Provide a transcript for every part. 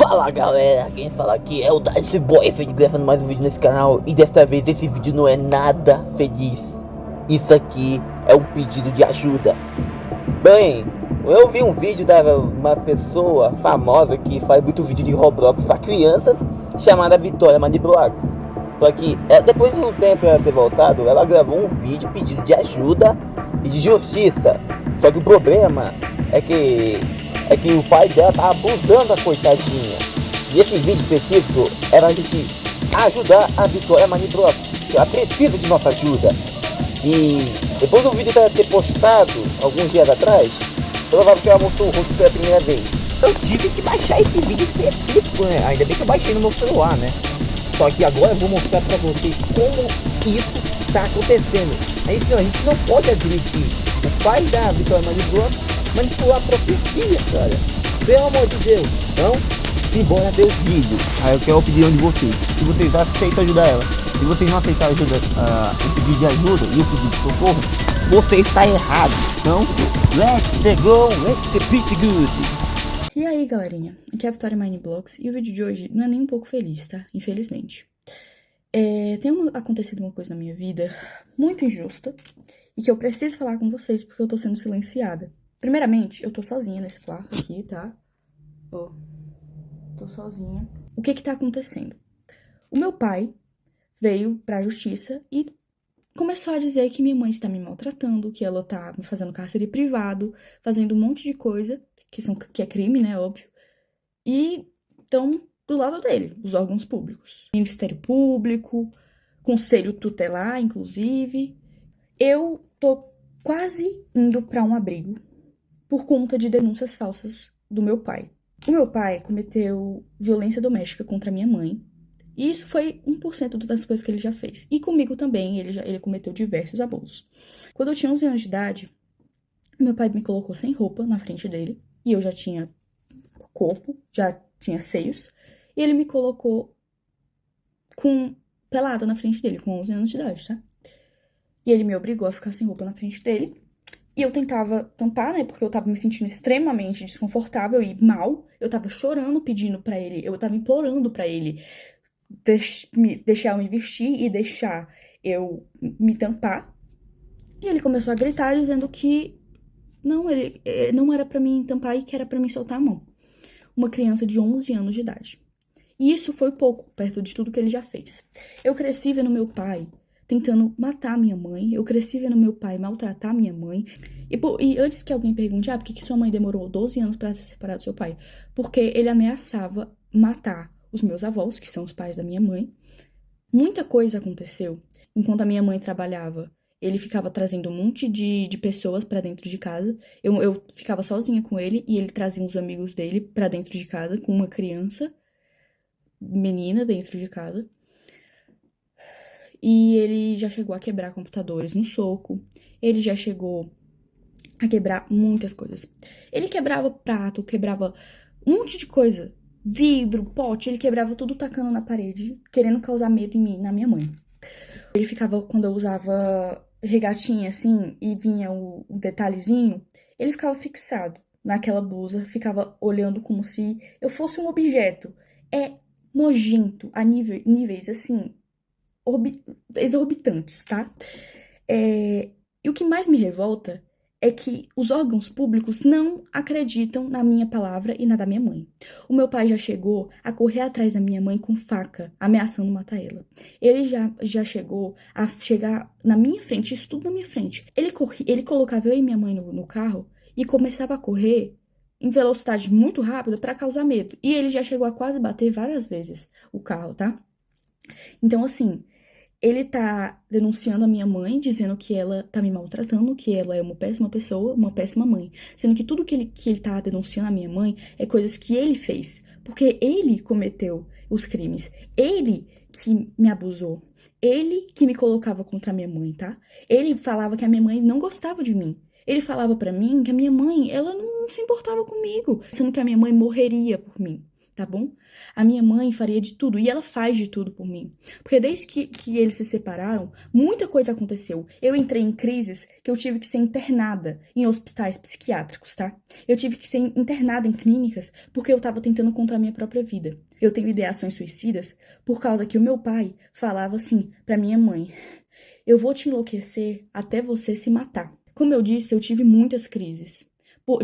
Fala galera, quem fala aqui é o Darcy Boyfriend gravando mais um vídeo nesse canal. E desta vez esse vídeo não é nada feliz. Isso aqui é um pedido de ajuda. Bem, eu vi um vídeo de uma pessoa famosa que faz muito vídeo de Roblox para crianças, chamada Vitória Manibrox. Só que depois de um tempo ela ter voltado, ela gravou um vídeo pedindo de ajuda e de justiça. Só que o problema é que o pai dela tá abusando da coitadinha. E esse vídeo específico era a gente ajudar a Vitória Manibrox, que ela precisa de nossa ajuda. E depois do vídeo ter postado alguns dias atrás, provavelmente que ela mostrou o rosto pela primeira vez. Eu tive que baixar esse vídeo específico, né? Ainda bem que eu baixei no meu celular, né? Só que agora eu vou mostrar pra vocês como isso tá acontecendo. A gente não pode admitir o pai da Vitória Manibrox manipular a profecia, cara. Pelo amor de Deus. Então, simbora ver o vídeo. Aí eu quero a opinião de vocês. Se vocês aceitam ajudar ela, se vocês não aceitarem ajuda, o pedido de ajuda e o pedido de socorro, você está errado. Então, let's go, let's be good. E aí galerinha, aqui é a Vitória Manibrox e o vídeo de hoje não é nem um pouco feliz, tá? Infelizmente. Tem acontecido uma coisa na minha vida muito injusta e que eu preciso falar com vocês porque eu tô sendo silenciada. Primeiramente, eu tô sozinha nesse quarto aqui, tá? Ó, tô sozinha. O que tá acontecendo? O meu pai veio pra justiça e começou a dizer que minha mãe está me maltratando, que ela tá me fazendo cárcere privado, fazendo um monte de coisa, que é crime, né, óbvio. E estão do lado dele, os órgãos públicos. Ministério Público, Conselho Tutelar, inclusive. Eu tô quase indo pra um abrigo por conta de denúncias falsas do meu pai. O meu pai cometeu violência doméstica contra minha mãe. E isso foi 1% das coisas que ele já fez. E comigo também, ele cometeu diversos abusos. Quando eu tinha 11 anos de idade, meu pai me colocou sem roupa na frente dele. E eu já tinha corpo, já tinha seios. E ele me colocou pelada na frente dele, com 11 anos de idade, tá? E ele me obrigou a ficar sem roupa na frente dele. E eu tentava tampar, né, porque eu tava me sentindo extremamente desconfortável e mal. Eu tava chorando, pedindo pra ele, eu tava implorando pra ele deixar eu me vestir e deixar eu me tampar. E ele começou a gritar, dizendo que não era pra mim tampar e que era pra mim soltar a mão. Uma criança de 11 anos de idade. E isso foi pouco, perto de tudo que ele já fez. Eu cresci vendo meu pai tentando matar minha mãe. Eu cresci vendo meu pai maltratar minha mãe. E antes que alguém pergunte, por que sua mãe demorou 12 anos pra se separar do seu pai? Porque ele ameaçava matar os meus avós, que são os pais da minha mãe. Muita coisa aconteceu. Enquanto a minha mãe trabalhava, ele ficava trazendo um monte de pessoas pra dentro de casa. Eu ficava sozinha com ele e ele trazia uns amigos dele pra dentro de casa com uma criança, menina dentro de casa. E ele já chegou a quebrar computadores no soco. Ele já chegou a quebrar muitas coisas. Ele quebrava prato, quebrava um monte de coisa. Vidro, pote, ele quebrava tudo tacando na parede, querendo causar medo em mim, na minha mãe. Ele ficava, quando eu usava regatinha assim, e vinha o detalhezinho, ele ficava fixado naquela blusa, ficava olhando como se eu fosse um objeto. É nojento a níveis assim, exorbitantes, tá? E o que mais me revolta é que os órgãos públicos não acreditam na minha palavra e na da minha mãe. O meu pai já chegou a correr atrás da minha mãe com faca, ameaçando matar ela. Ele já chegou a chegar na minha frente, isso tudo na minha frente. Ele colocava eu e minha mãe no carro e começava a correr em velocidade muito rápida para causar medo. E ele já chegou a quase bater várias vezes o carro, tá? Então, assim, ele tá denunciando a minha mãe, dizendo que ela tá me maltratando, que ela é uma péssima pessoa, uma péssima mãe. Sendo que tudo que ele tá denunciando a minha mãe é coisas que ele fez. Porque ele cometeu os crimes. Ele que me abusou. Ele que me colocava contra a minha mãe, tá? Ele falava que a minha mãe não gostava de mim. Ele falava pra mim que a minha mãe, ela não se importava comigo. Sendo que a minha mãe morreria por mim. tá bom? A minha mãe faria de tudo, e ela faz de tudo por mim. Porque desde que eles se separaram, muita coisa aconteceu. Eu entrei em crises que eu tive que ser internada em hospitais psiquiátricos, tá? Eu tive que ser internada em clínicas porque eu tava tentando contra a minha própria vida. Eu tenho ideações suicidas por causa que o meu pai falava assim pra minha mãe: eu vou te enlouquecer até você se matar. Como eu disse, eu tive muitas crises.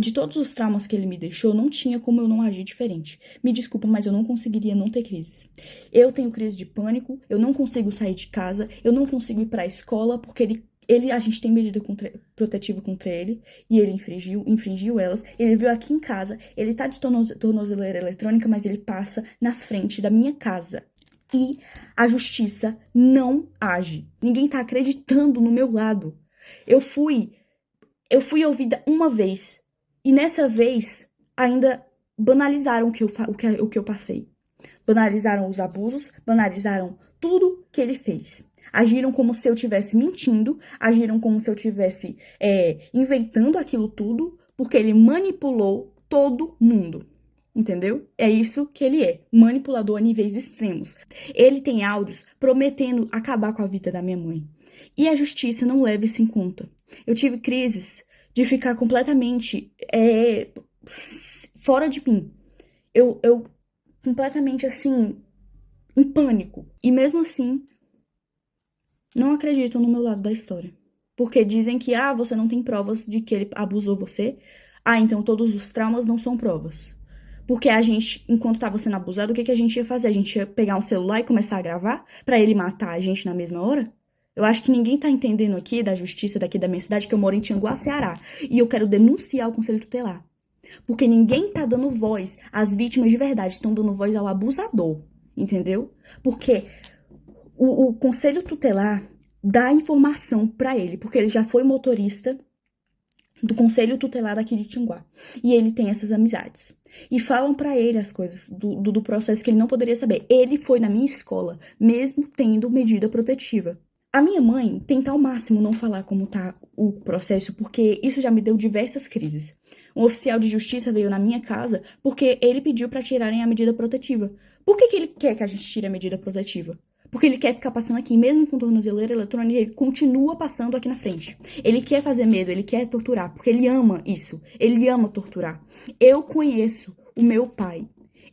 De todos os traumas que ele me deixou, não tinha como eu não agir diferente. Me desculpa, mas eu não conseguiria não ter crises. Eu tenho crise de pânico, eu não consigo sair de casa, eu não consigo ir pra escola, porque a gente tem medida protetiva contra ele, e ele infringiu elas. Ele veio aqui em casa, ele tá de tornozeleira eletrônica, mas ele passa na frente da minha casa. E a justiça não age. Ninguém tá acreditando no meu lado. Eu fui ouvida uma vez. E nessa vez, ainda banalizaram o que eu passei. Banalizaram os abusos, banalizaram tudo que ele fez. Agiram como se eu estivesse mentindo, agiram como se eu estivesse inventando aquilo tudo, porque ele manipulou todo mundo. Entendeu? É isso que ele é, manipulador a níveis extremos. Ele tem áudios prometendo acabar com a vida da minha mãe. E a justiça não leva isso em conta. Eu tive crises de ficar completamente fora de mim. Eu completamente assim, em pânico. E mesmo assim, não acreditam no meu lado da história. Porque dizem que, você não tem provas de que ele abusou você. Então todos os traumas não são provas. Porque a gente, enquanto tava sendo abusado, o que a gente ia fazer? A gente ia pegar um celular e começar a gravar pra ele matar a gente na mesma hora? Eu acho que ninguém tá entendendo aqui da justiça daqui da minha cidade, que eu moro em Tianguá, Ceará. E eu quero denunciar o Conselho Tutelar. Porque ninguém tá dando voz às vítimas de verdade, estão dando voz ao abusador. Entendeu? Porque o Conselho Tutelar dá informação pra ele, porque ele já foi motorista do Conselho Tutelar daqui de Tianguá. E ele tem essas amizades. E falam pra ele as coisas do processo que ele não poderia saber. Ele foi na minha escola, mesmo tendo medida protetiva. A minha mãe tenta ao máximo não falar como tá o processo, porque isso já me deu diversas crises. Um oficial de justiça veio na minha casa porque ele pediu pra tirarem a medida protetiva. Por que ele quer que a gente tire a medida protetiva? Porque ele quer ficar passando aqui, mesmo com tornozeleira eletrônica, ele continua passando aqui na frente. Ele quer fazer medo, ele quer torturar, porque ele ama isso. Ele ama torturar. Eu conheço o meu pai.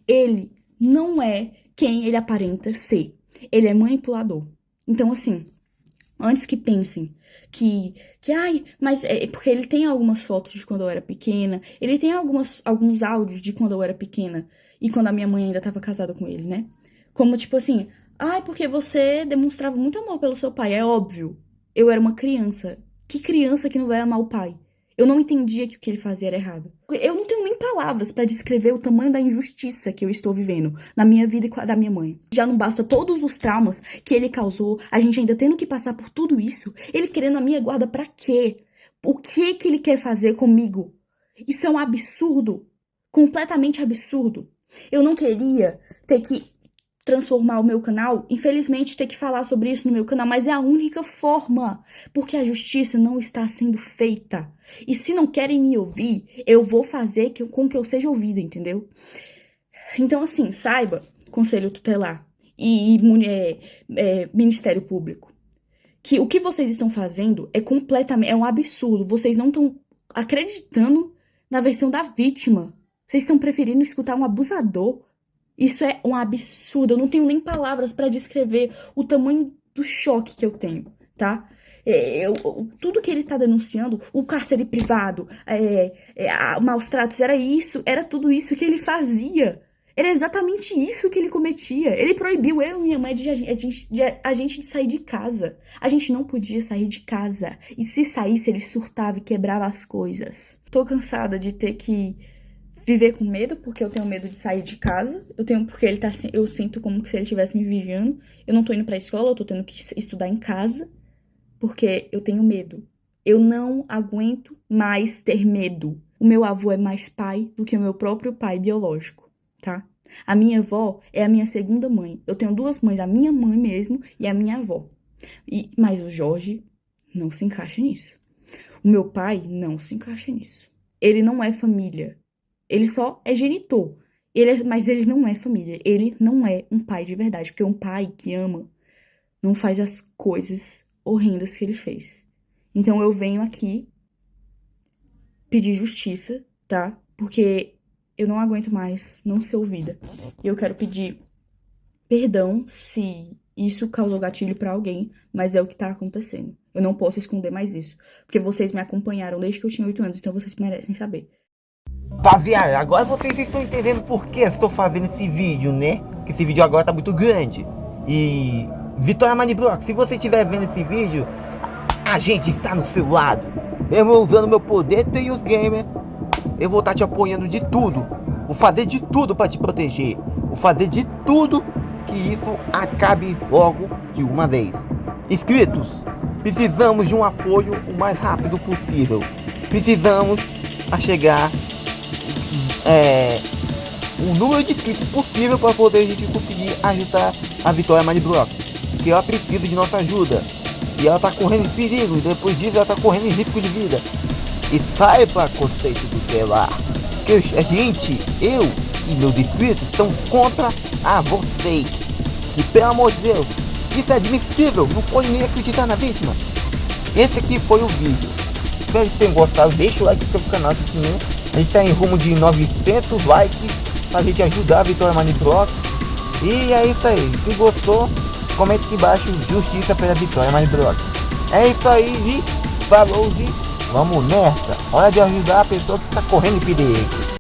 Ele não é quem ele aparenta ser. Ele é manipulador. Então, assim, antes que pensem mas é porque ele tem algumas fotos de quando eu era pequena, ele tem alguns áudios de quando eu era pequena e quando a minha mãe ainda estava casada com ele, né? Como, tipo assim, porque você demonstrava muito amor pelo seu pai. É óbvio. Eu era uma criança. Que criança que não vai amar o pai? Eu não entendia que o que ele fazia era errado. Eu não tenho nem palavras pra descrever o tamanho da injustiça que eu estou vivendo na minha vida e com a da minha mãe. Já não basta todos os traumas que ele causou, a gente ainda tendo que passar por tudo isso, ele querendo a minha guarda pra quê? O que ele quer fazer comigo? Isso é um absurdo. Completamente absurdo. Eu não queria ter que transformar o meu canal, infelizmente ter que falar sobre isso no meu canal, mas é a única forma, porque a justiça não está sendo feita. E se não querem me ouvir, eu vou fazer com que eu seja ouvida, entendeu? Então, assim, saiba, Conselho Tutelar e Ministério Público, que o que vocês estão fazendo é um absurdo. Vocês não estão acreditando na versão da vítima. Vocês estão preferindo escutar um abusador. Isso é um absurdo. Eu não tenho nem palavras pra descrever o tamanho do choque que eu tenho, tá? Tudo que ele tá denunciando, o cárcere privado, maus tratos, era tudo isso que ele fazia. Era exatamente isso que ele cometia. Ele proibiu eu e minha mãe de a gente de sair de casa. A gente não podia sair de casa. E se saísse, ele surtava e quebrava as coisas. Tô cansada de ter que viver com medo, porque eu tenho medo de sair de casa. Eu sinto como se ele estivesse me vigiando. Eu não tô indo pra escola, eu tô tendo que estudar em casa, porque eu tenho medo. Eu não aguento mais ter medo. O meu avô é mais pai do que o meu próprio pai biológico, tá? A minha avó é a minha segunda mãe. Eu tenho duas mães, a minha mãe mesmo e a minha avó. Mas o Jorge não se encaixa nisso. O meu pai não se encaixa nisso. Ele não é família. Ele só é genitor. Mas ele não é família. Ele não é um pai de verdade. Porque um pai que ama não faz as coisas horrendas que ele fez. Então eu venho aqui pedir justiça, tá? Porque eu não aguento mais não ser ouvida. E eu quero pedir perdão se isso causou gatilho pra alguém, mas é o que tá acontecendo. Eu não posso esconder mais isso. Porque vocês me acompanharam desde que eu tinha 8 anos, então vocês merecem saber. Rapaziada, agora vocês estão entendendo por que eu estou fazendo esse vídeo, né? Porque esse vídeo agora tá muito grande. E Vitória Mineblox, se você estiver vendo esse vídeo, a gente está no seu lado. Eu vou usando meu poder Tails Gamer. Eu vou estar te apoiando de tudo. Vou fazer de tudo para te proteger. Vou fazer de tudo que isso acabe logo de uma vez. Inscritos, precisamos de um apoio o mais rápido possível. Precisamos chegar o número de inscritos possível para poder a gente conseguir ajudar a Vitória Mineblox, que ela precisa de nossa ajuda e ela tá correndo perigo, e depois disso ela tá correndo risco de vida. E saiba, conceito do que lá, que a gente, eu e meus inscritos estamos contra a vocês. E pelo amor de Deus, isso é admissível, não pode nem acreditar na vítima. Esse aqui foi o vídeo. Espero que tenham gostado. Deixa o like no seu canal, sininho. A gente tá em rumo de 900 likes pra gente ajudar a Vitória Mineblox. E é isso aí. Se gostou, comente aqui embaixo justiça pela Vitória Mineblox. É isso aí, e falou, e vamos nessa. Hora de ajudar a pessoa que está correndo perigo.